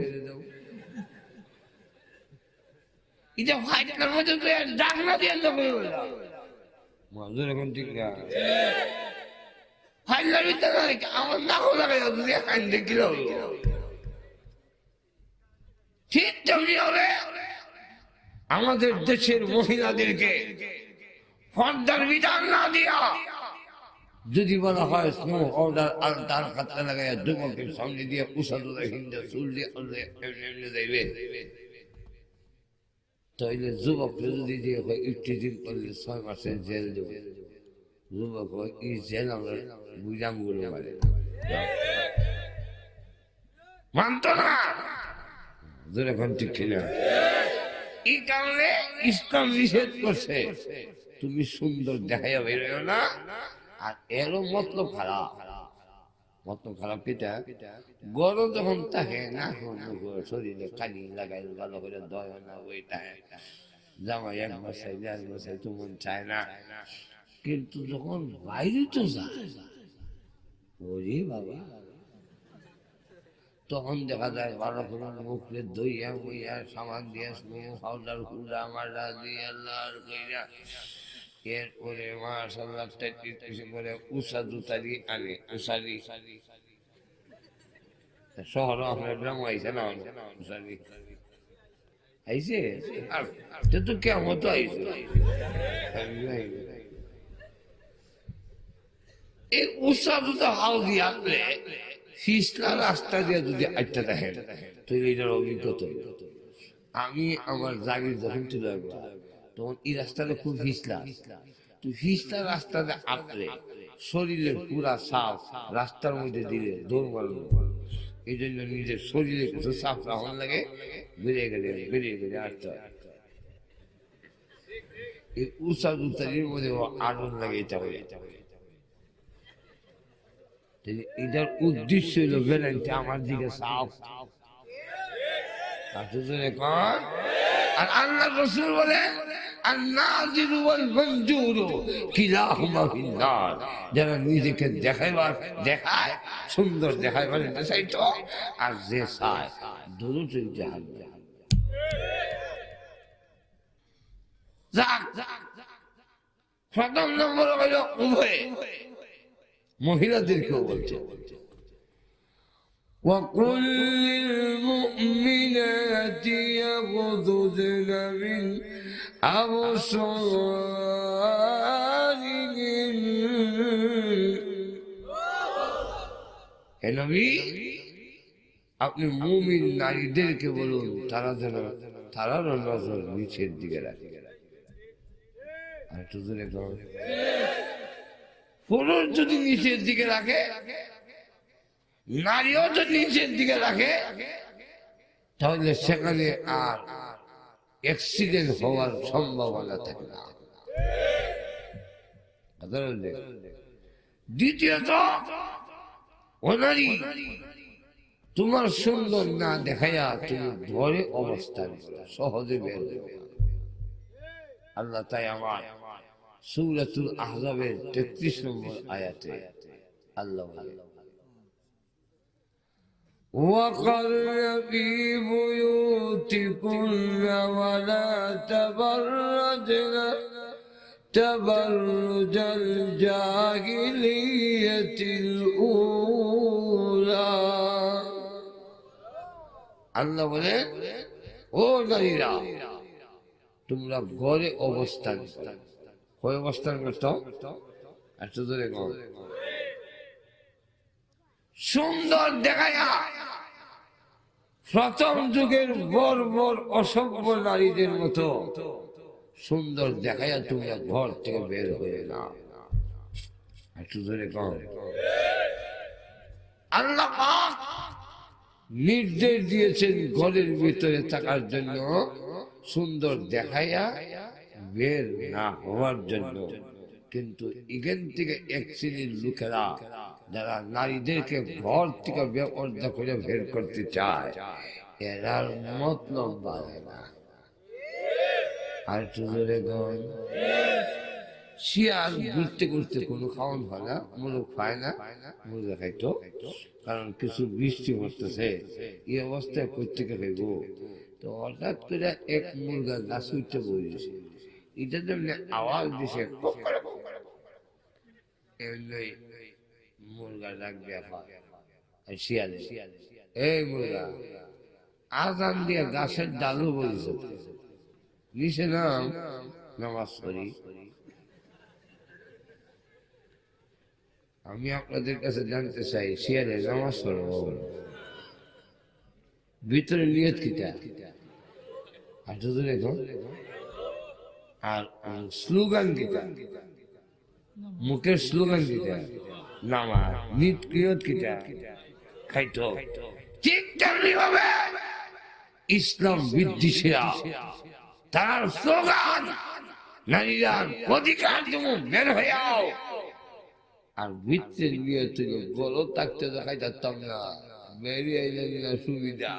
এটা ফাইটার মধ্যে তুই ডাক না দিয়ে মজুর এখন ঠিক না। ফাইলার ভিতরে আমার নাকও লাগাই যদি আইন দেখিল ঠিক তেমনি হবে আমাদের দেশের মহিলাদেরকে পর্দার বিধান না দিয়া যদি বলা হয় স্নো অর্ডার আর তার খাতা লাগাইয়া যুবকের সামনে দিয়ে উষাদুরা হিন্দা চুল দিয়ে এমনি যাইবে, তাইলে যুবক যদি দিয়ে ইফতিজিং করলে 6 মাসের জেল দেব। যুবক এই জেল আমরা বুঝাম গুলো মানে মানত না। এখন ঠিক কিনা? এই কারণে ইসলাম নিষেধ করছে তুমি সুন্দর দেখাইয়া বেরোয় না। আর এরও মতলব খারাপ। মতলব খারাপ কিটা? গরম যখন থাকে না শরীরে কালি লাগাই ভালো করে দয় না ওইটা জামাই 1 মাস 1.5 মাস তো মন চায় না, কিন্তু যখন বাইরে তো যায় ওরে বাবা তখন দেখা যায় ভালো করে মুখে দইয়া বইয়া সামান দিয়া পাউডার কুড়া মারা দিয়ে আল্লাহর কইরা এরপরে মাশাআল্লাহ 33 করে উষা জুতারি আনে। উষারি শহর আপনার গ্রাম আইসে না উষারি আইসে আর তো কেমন তো আইসে এই উষা জুতা হাও দিয়ে আনলে ফিসলা রাস্তা দিয়ে যদি আটটা দেখেন তো এইটার অভিজ্ঞতা। আমি আমার জাগির যখন চলে আসবো তখন এই রাস্তাটা খুব ফিসলা, তো ফিসলা রাস্তাতে আটলে শরীরের পুরা সাফ রাস্তার মধ্যে দিলে দৌড় মারলো। এই জন্য নিজের শরীরে কিছু সাফ রাখন লাগে, বেরিয়ে গেলে আসতে হয়। এই উষা জুতারির মধ্যে আগুন লাগে এটা হয়ে এটার উদ্দেশ্য হলো বেলাইতে আমার দিকে সাফ। আর আল্লাহ রাসূল বলে আন-নাযিরু ওয়াল মানজুরু কিলাহুমা ফিন-নার। যারা নিজেকে দেখায় সুন্দর দেখায় মানে চাইতো, আর যে চায় দুটোই জাহান্নাম। প্রথম নম্বর হলো উভয় মহিলাদেরকেও বলছে وَقُلْ لِلْمُؤْمِنَاتِ يَغْضُضْنَ مِنْ أَبْصَارِهِنَّ। হে নবী আপনি মুমিন নারীদেরকে বলুন তারা যেন তারার নজর নিচের দিকে রাখে। আর তো জোরে কর, পুরুষ যদি নিচের দিকে রাখে নারীও যদি নিচের দিকে রাখে তাহলে সেখানে আর অ্যাক্সিডেন্ট হওয়ার সম্ভাবনা থাকে না। দ্বিতীয়ত ও নারী তোমার সুন্দর না দেখাইয়া তুমি ঘরে অবস্থান সহজে বের হবে। আল্লাহ তাই আমার সূরাতুল আহজাবের 33 নম্বর আয়াতে আল্লাহ বলে وَقَرْنَ فِي بُيُوتِكُنَّ وَلَا تَبَرَّجْنَ تَبَرُّجَ الْجَاهِلِيَّةِ الْأُولَى। আল্লাহ বলে ও নারীরা তোমরা ঘরে অবস্থান করো। কয় অবস্থান করতো? একটু ধরে কর, সুন্দর দেখায়া প্রথম যুগের বর্বর অসভ্য নারীদের মতো সুন্দর দেখাইয়া তুমি ঘর থেকে বের হয়ে না। একটু ধরে কম আল্লাহ পাক নির্দেশ দিয়েছেন ঘরের ভিতরে থাকার জন্য, সুন্দর দেখাইয়া বের না হওয়ার জন্য। কিন্তু এখান থেকে এক শ্রেণীর লোকেরা যারা নারীদেরকে ঘর থেকে বেপর্দা করে বের করতে চায়, এরার মতলব বাড়ে না। আর চুজরে গন শিয়াল ঘুরতে ঘুরতে কোনো খাওয়ান হয় না, মুরগ খায় না, মুরগা খাইতো, কারণ কিছু বৃষ্টি পড়তেছে, এই অবস্থায় প্রত্যেকে খাইব। তো হঠাৎ করে এক মুরগা গাছ উঠতে বসেছে, এটা যেমনি আওয়াজ দিছে এমনি মুরগা ডাক দেওয়া শিয়ালে, এই মুরগা আজান দিয়ে গাছের ডালু বলেছে নিচে নাম নামাজ পড়ি। আমি আপনাদের কাছে জানতে চাই, শিয়ালে নামাজ পড়ব ভিতরে নিয়ত কিটা আর আর স্লোগান কিটা, মুখের স্লোগান কিটা, নামাজ নিয়ত কিটা খাইতো। ঠিক তেমনি ভাবে ইসলাম বিদ্বেষীরা তার স্লোগান নারীরা অধিকার তুমি বের হয়ে আও, আর ভিতরের নিয়ে তুমি গলত থাকতে দেখাই যাতাম না, বেরিয়ে এলেন না সুবিধা।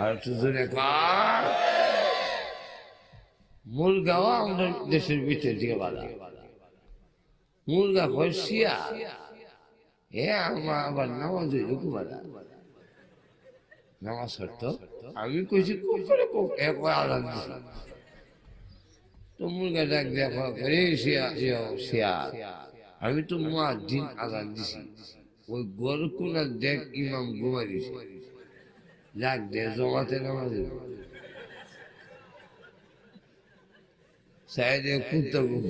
আর সুজনে মুরগাও আমাদের দেশের ভিতরে দিকে বাধা, মুরগা হসিয়া এ আমার আবার নামাজ হইল বাধা, নামাজ হতো আমি কইছি আলান দিছি। তো মুরগা ডাক দেখো শিয়াল, আমি তো মুয়াজ্জিন আজান দিছি, ওই গরু কোনা দেখ ইমাম ঘুমাই দিছে, ডাক দে জমাতে নামাজ সাইডে কুত্তা ঘুম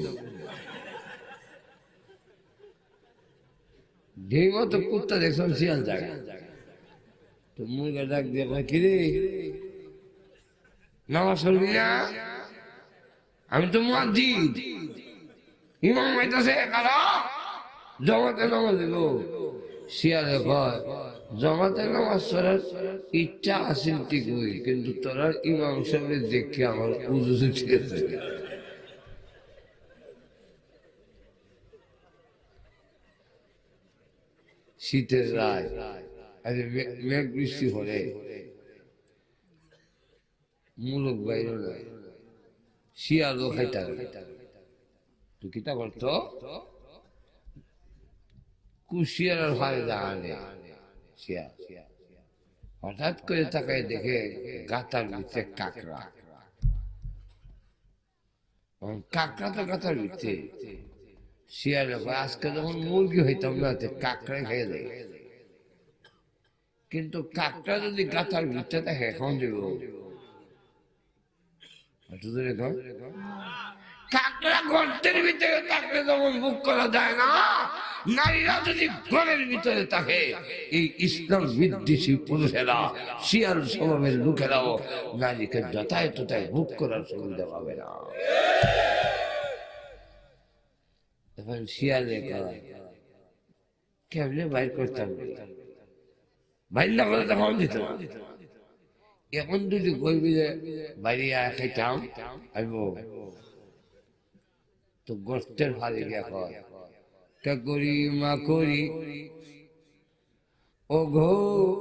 যেই মতো কুত্তা দেখছেন শিয়াল জায়গা। তো মুরগা ডাক দিয়ে কিরে নামাজ পড়বি না? আমি তো মুয়াজ্জিন, ইমাম হইতাছে কারা জমাতে নামাজ দিব। শিয়ালে কয় জমাতে নামাজ পড়ার ইচ্ছা আসেন ঠিকই, কিন্তু তোরা ইমাম সাহেব দেখে আমার উজু ছুটিয়েছে। শীতের রাত মেঘ বৃষ্টি হলে মুলক বাইরে নাই, শিয়ালও খাইতা তো কিতা করত, কুশিয়ার ফারে দাঁড়ানে শিয়াল হঠাৎ করে তাকায় দেখে গাতার ভিতরে কাকড়া, কাকড়া তো গাতার ভিতরে। শিয়ালে আজকে যখন মুরগি হইতাম না কাকড়াই খেয়ে দেয়, কিন্তু কাকড়া যদি গাতার ভিতরে থাকে এখন দেব কাকড়া গর্তের ভিতরে থাকলে যেমন বুক করা যায় না, নারীরা যদি ঘরের ভিতরে থাকে, এই ইসলাম বিদ্বেষী পুরুষেরা শিয়াল স্বভাবের লোকেরাও নারীকে যথায় তথায় বুক করার সুবিধা পাবে না। এখন শিয়ালে কেমনে বাইর করতাম, বাইর না করে তখন দিত না। এখন যদি গইবি বাইরে খাইতাম আইব তো গোষ্ঠের ফালে গিয়া কয় তা করি মা করি ও ঘো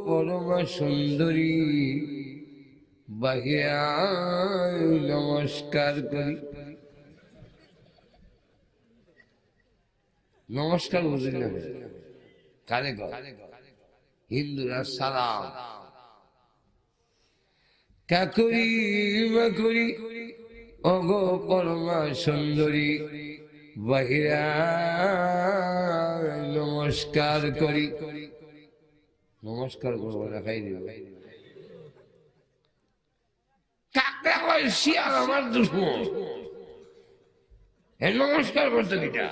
পরমা সুন্দরী, বাহিরা নমস্কার করি। নমস্কার বুঝলি না কানে হিন্দুরা সালাম কাকুরি বাকুরি অগো পরমা সুন্দরী, বাহিরা নমস্কার করি। নমস্কার করবো না খাই দিব, কাকড়া কয় শিয়াল আমার দুশ্মন, নমস্কার করতে কিটা।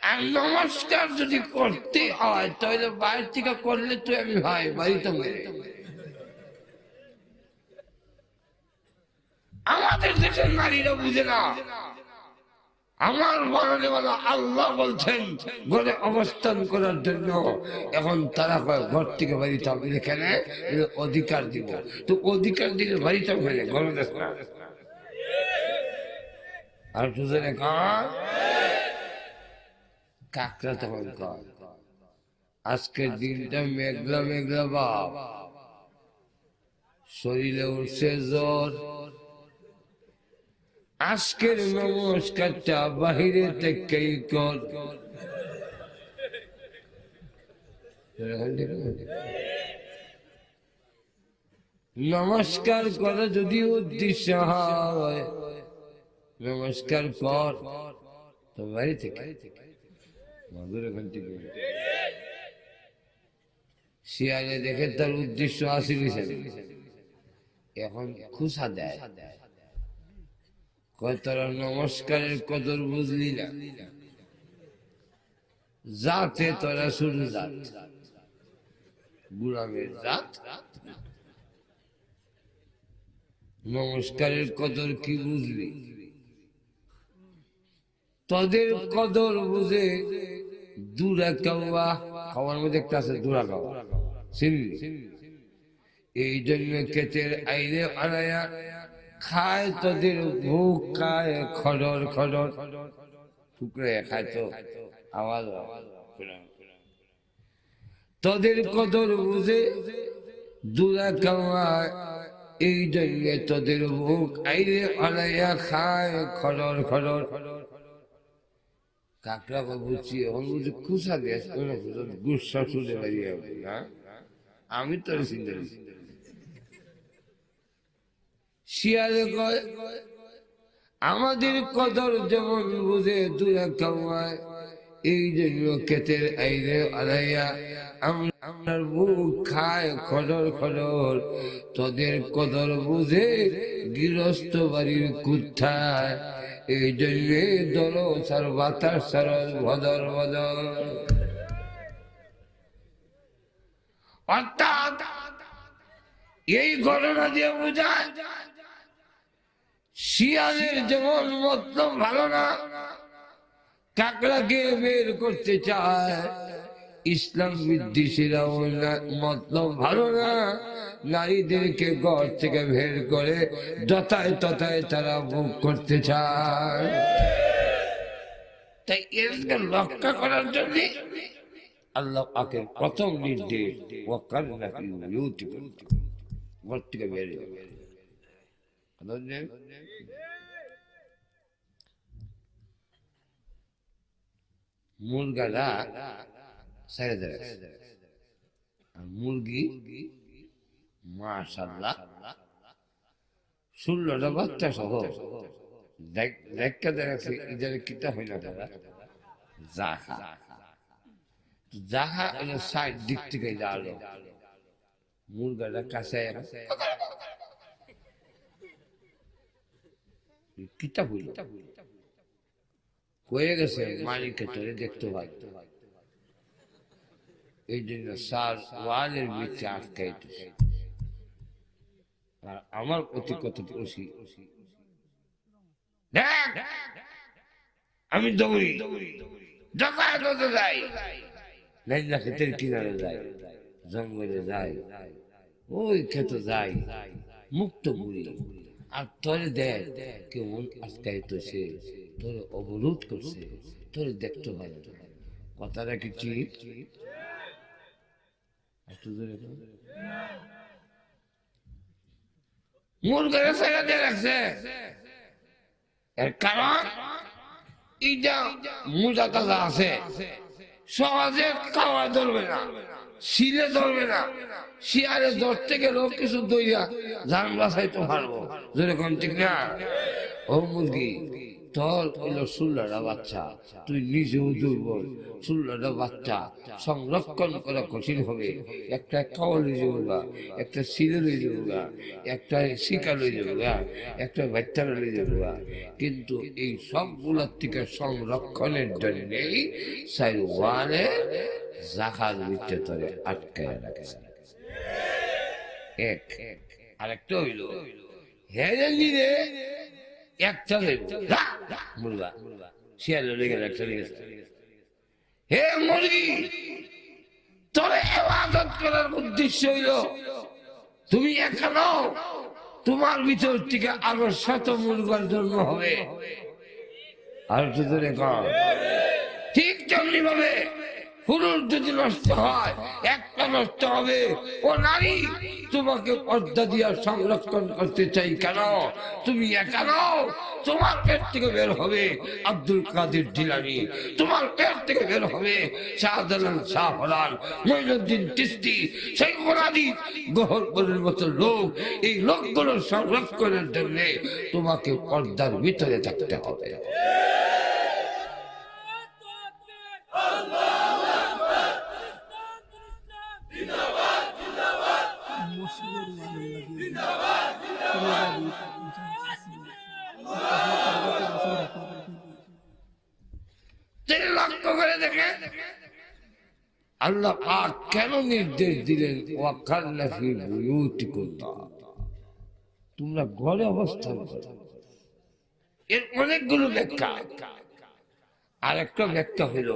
আর নমস্কার যদি করতে হয় তাহলে বাইরে থেকে করলে তো আমি ভাই বাড়িতে মেরে। আমাদের দেশের নারীরা বুঝে না। আমার বলা আল্লাহ বলছেন ঘরে অবস্থান করার জন্য, এখন তারা ঘর থেকে বাড়িতে হবে এখানে অধিকার দিব। তো অধিকার দিলে বাড়িতে হবে ঘরে দেশ না। আর দুজনে কাকরা তখন কর আজকের দিনটা মেঘলা মেঘলা বাপ, শরীরে উঠছে জ্বর। আজকের নমস্কারটা বাহিরে থেকেই কর। নমস্কার করা যদি উদ্দেশ্য হয়, নমস্কার কর তো বাড়ি থেকে শিয়ালে দেখে তার উদ্দেশ্য আসিল, এখন খুশা দেয় তোরা নমস্কারের কদর বুঝলি না, জাতে তোরা শুরু জাত গুলামের জাত। নমস্কারের কদর কি বুঝলি? তোদের কদর বুঝে দুরা কাওয়া, খাওয়ার মধ্যে একটা আছে দুরা কাওয়া, চিনলি? এই জন্য কেতের আইনে আনায়া খায়, তোদের ভুক খায় খড়র খড়র টুকরে খায়, তো আওয়াজ তোদের কদর বুঝে দুরা কাওয়া। এই জন্য তোদের ভুক আইলে আনায়া খায় খড়র খড়র। কাকড়া বুঝছি এখন বুঝি খুশা দেশ গুসা শুনে বেরিয়ে না, আমি তোর চিন্তা শিয়ালে কয় আমাদের কদর যেমন বুঝে দুরা কাওয়ায়, এই জন্য কেতের আইলে আলাইয়া আমার বুক খায় খড়র খড়র। তোদের কদর বুঝে গৃহস্থ বাড়ির কুত্থায়, এই জন্য দলো সার বাতাস সরল ভদর ভদর। অর্থাৎ এই ঘটনা দিয়ে বোঝায় শিয়ালের যেমন মতলব ভালো না, কাকড়াকে বের করতে চায়, ইসলাম বিদ্বেষীরাও মতলব ভালো না, নারীদেরকে ঘর থেকে বের করে যথায় তথায় তারা ভোগ করতে চায়। তাই এদেরকে রক্ষা করার জন্য আল্লাহ পাকের প্রথম নির্দেশ ঘর থেকে বের। মুরগারা ছেড়ে দেয়, মুরগি মাশাআল্লাহ 16টা বাচ্চা সহ দেখা দেখছে ইদারে কিতা হয় না তারা জাহা জাহা এর সাইড দিক থেকে যালো, মুরগাটা কাছে কিতা হইল কয়ে গেছে মালিককে তোরে দেখতে পাই, এই জন্য সার ওয়ালের ভিতরে আটকাইতেছে। আর আমার অতি কত খুশি, আমি দৌড়ি যাই, লাইলা ক্ষেতের কিনারে যাই, জঙ্গলে যাই, ওই ক্ষেতে যাই, মুক্ত ঘুরি। আর তোরে দেখ কেমন আটকাইতেছে, তোরে অবরোধ করছে, তোরে দেখতে হয়। কথাটা কি ঠিক? মুরগারে ছেড়ে দিয়ে রাখছে, এর কারণ এইটা মোজা তাজা আছে, সহজে খাওয়া ধরবে না, শিলে ধরবে না। শিয়ালে ধরতে গেলেও কিছু দইয়া জান বাঁচাইতে পারবো, যেরকম ঠিক না? ও মুরগি তোর হইলো 16টা বাচ্চা, তুই নিজেও দুর্বল, 16টা বাচ্চা সংরক্ষণ করা কঠিন হবে। একটা কাওয়া লই যাবো, একটা সিলে লই যাবো, একটা শিকা লই যাবো, একটা বাচ্চারা লই যাবো, কিন্তু এই সবগুলোর থেকে সংরক্ষণের জন্যেই সাইওয়ানে জাকাত দিতে তোরে আটকায় রাখে। এক আরেকটা হইল হেরে নিলে একটা মুরগা শিয়াল লেগে একটা লেগেছে। হে মুরগি, তোর ইবাদত করার উদ্দেশ্য হইল তুমি একা নও, তোমার ভিতর থেকে আরো 100 মুরগার জন্ম হবে। আর যদি ঠিক তেমনি ভাবে পুরুষ যদি নষ্ট হয়, একটা নষ্ট হবে। ও নারী, তোমাকে পর্দা দিয়া সংরক্ষণ করতে চাই। কেন? তুমি একা নও, তোমার পেট থেকে বের হবে আব্দুল কাদের জিলানী, তোমার পেট থেকে বের হবে শাহজালাল, শাহ ফরান, মঈনুদ্দিন চিশতি, শাইখুল হাদিস, গহরপুরের মতো লোক। এই লোকগুলো সংরক্ষণের জন্য তোমাকে পর্দার ভিতরে থাকতে হবে। লক্ষ্য করে দেখে আল্লাহ পাক কেন নির্দেশ দিলেন ওয়াক্কারনা ফি বুয়ুতিকুন্না, তোমরা ঘরে অবস্থান করো। এর অনেকগুলো ব্যাখ্যা। আর একটা ব্যাখ্যা হলো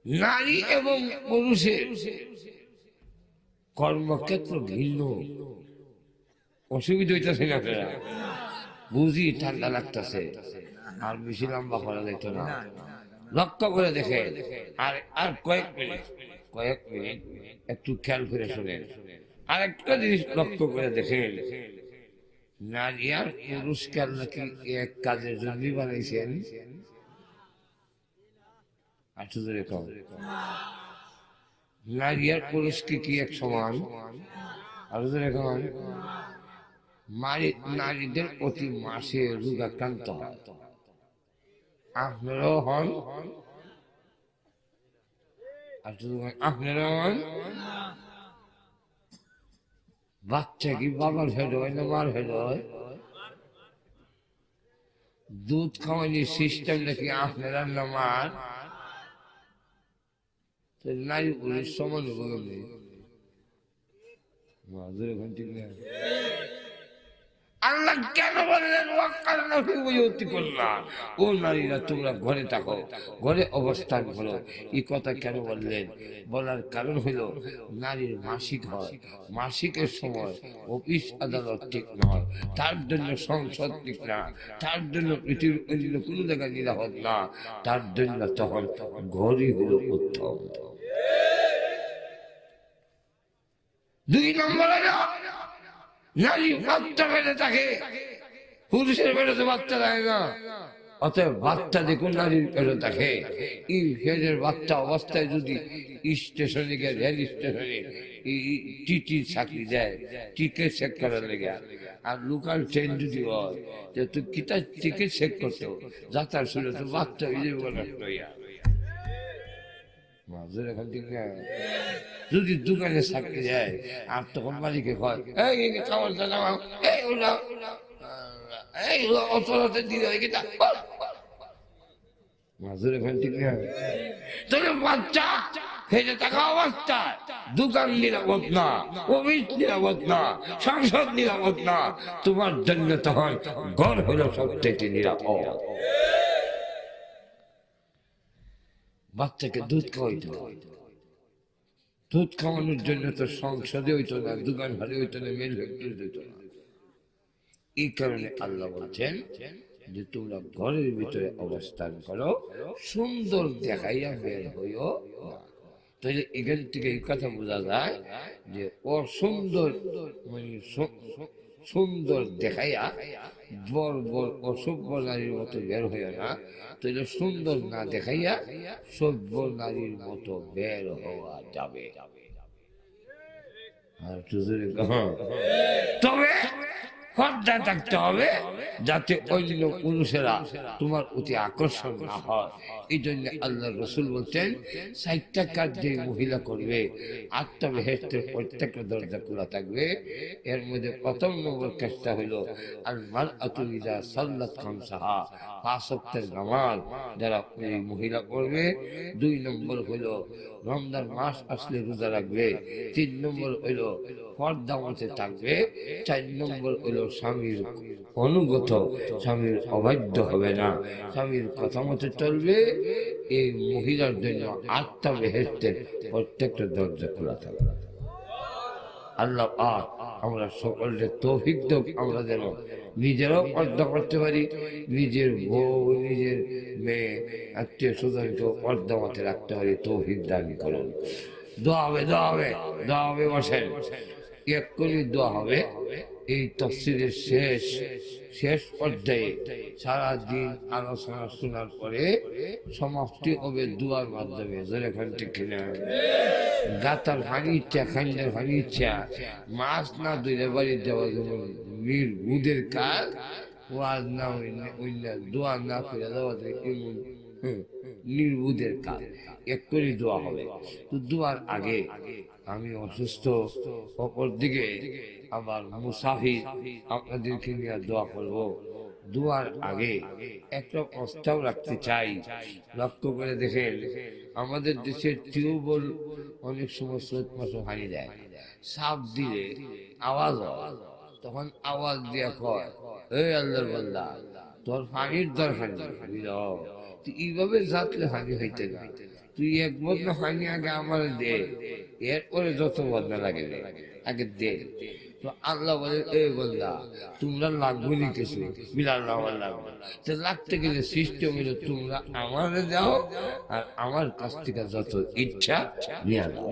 নারী এবং পুরুষের কর্মক্ষেত্র ভিন্ন। অসুবিধা হইতেছে না? বুঝি ঠান্ডা লাগতেছে, আর বেশি লম্বা করা যেত না। লক্ষ্য করে দেখে আর আর কয়েক মিনিট একটু খেয়াল করে শোনেন। আর একটা জিনিস লক্ষ্য করে দেখে, নারী আর পুরুষকে আল্লাহ কি এক কাজের জন্য বানাইছেন? নারী আর পুরুষকে কি এক সমান? নারীদের প্রতি মাসে রোগাক্রান্ত হয়, আপনারাও হন, আপনারাও হন। বাচ্চা কি বাবার হেড হয় না মার হেড হয়? দুধ খাওয়ানোর সিস্টেম নাকি আপনারা না মার? নারী পুরুষ সমান আল্লাহ কেন বললেন ওয়াক্কারনা ফি বুয়ুতিকুন্না? ও নারীরা, তোমরা ঘরে থাকো, ঘরে অবস্থান করো। এই কথা কেন বললেন? বলার কারণ হলো নারীর মাসিক হয়, মাসিকের সময় অফিস আদালত ঠিক নয়, তার জন্য সংসদ ঠিক না, তার জন্য পৃথিবীর অন্য কোনো জায়গায় নিরাপদ না, তার জন্য তখন ঘরই হলো উত্তম। 2 নম্বর হলো নারী বাচ্চা পেটে থাকে, পুরুষের পেটে তো বাচ্চা থাকে না। অতএব বাচ্চা দেখুন নারীর পেটে থাকে, এই পেটের বাচ্চা অবস্থায় যদি স্টেশনে গিয়ে রেল স্টেশনে টিটি চাকরি দেয়, টিকিট চেক করার লেগে, আর লোকাল ট্রেন যদি হয় যে তুই কিতা টিকিট চেক করতো যাত্রার শুনে তো বাচ্চা হয়ে যাবে নষ্ট হইয়া। যদি দোকানে চাকরি দেয় আর তখন মালিকে কয় খাবার অচলাতে দিলে মাজুর এখন ঠিক না। তবে বাচ্চা ফেলে থাকা অবস্থায় দোকান নিরাপদ না, অফিস নিরাপদ না, সংসদ নিরাপদ না, তোমার জন্য তখন ঘর হলো সবথেকে নিরাপদ। বাচ্চাকে দুধ খাওয়াইতে হয়, দুধ খাওয়ানোর জন্য তো সংসদে হইতো না, দোকান ঘরে হইতো না, মেল ফ্যাক্টরি হইতো না। এই কারণে আল্লাহ বলছেন যে তোমরা ঘরের ভিতরে অবস্থান করো, সুন্দর দেখাইয়া বের হইও না। তাহলে এখান থেকে এই কথা বোঝা যায় যে অসুন্দর মানে সুন্দর দেখাইয়া বড় বড় অসভ্য নারীর মতো বের হইও না। তাহলে সুন্দর না দেখাইয়া সভ্য নারীর মতো বের হওয়া যাবে। তবে পর্দা থাকতে হবে, যাতে অন্য পুরুষেরা তোমার অতি আকর্ষণ না হয়। এই জন্য আল্লাহ রসুল বলছেন, 60টা কাজ যে মহিলা করবে আটটা বেহেশতের প্রত্যেকটা দরজা খোলা থাকবে। এর মধ্যে প্রথম নম্বর কাজটা হলো আল মারআতু ইযা সাল্লাত খামসাহা, 5 ওয়াক্তের নামাজ যারা এই মহিলা করবে। 2 নম্বর হলো রমজান মাস আসলে রোজা রাখবে। 3 নম্বর হলো পর্দা মতে থাকবে। 4 নম্বর হলো স্বামীর অনুগত, স্বামীর অবাধ্য হবে না, স্বামীর কথা মতো চলবে। এই মহিলার জন্য 8টা বেহেশতের প্রত্যেকটা দরজা খোলা থাকবে। আল্লাহ পাক আমরা সকলের তৌফিক দাও, আমরা যেন নিজেরাও পর্দা করতে পারি, নিজের বউ, নিজের মেয়ে, আত্মীয় স্বজনকেও পর্দা মতে রাখতে পারি। তৌফিক দান করুন। দোয়া হবে, দোয়া হবে, দোয়া হবে। বসেন, এক্ষুনি দোয়া হবে। এই তাফসীরের শেষ পর্যায়ে সারাদিন আলোচনা শোনার পরে সমাপ্তি হবে দুয়ার মাধ্যমে। যেখান থেকে গাতার পানি ইচ্ছা, খান্ডার পানি ইচ্ছা, মাছ না ধরে বাড়ি যাওয়া যেমন নির্বুদের কাজ, ওয়াজ না হইলে দোয়া না করে দেওয়া এমন নির্বুদের কাজ। এক্ষুনি দোয়া হবে। তো দোয়ার আগে আমি অসুস্থ, অপর দিকে আবার মুসাফির, আপনাদেরকে নিয়ে দোয়া করবো। দোয়ার আগে একটা প্রস্তাব রাখতে চাই। লক্ষ্য করে দেখেন, আমাদের দেশের টিউবওয়েল অনেক সময় স্রোত মাসে হারিয়ে যায়, সাপ দিলে আওয়াজ হয়, তখন আওয়াজ দিয়ে কয়, এই আল্লাহর বান্দা, তোর পানির দরকার নেই, এইভাবে যাতলে হানি হইতে না, তুই এক বদনা হানি আগে আমার দে, এরপরে যত বদনা লাগে আগে দে। তো আল্লাহ বলে, এই বন্দা, তোমরা লাগবে নি কিছু, বিলাল আমার লাগবে। তো লাগতে গেলে সিস্টেম হলো তোমরা আমারে দাও, আর আমার কাছ থেকে যত ইচ্ছা নিয়ে নাও।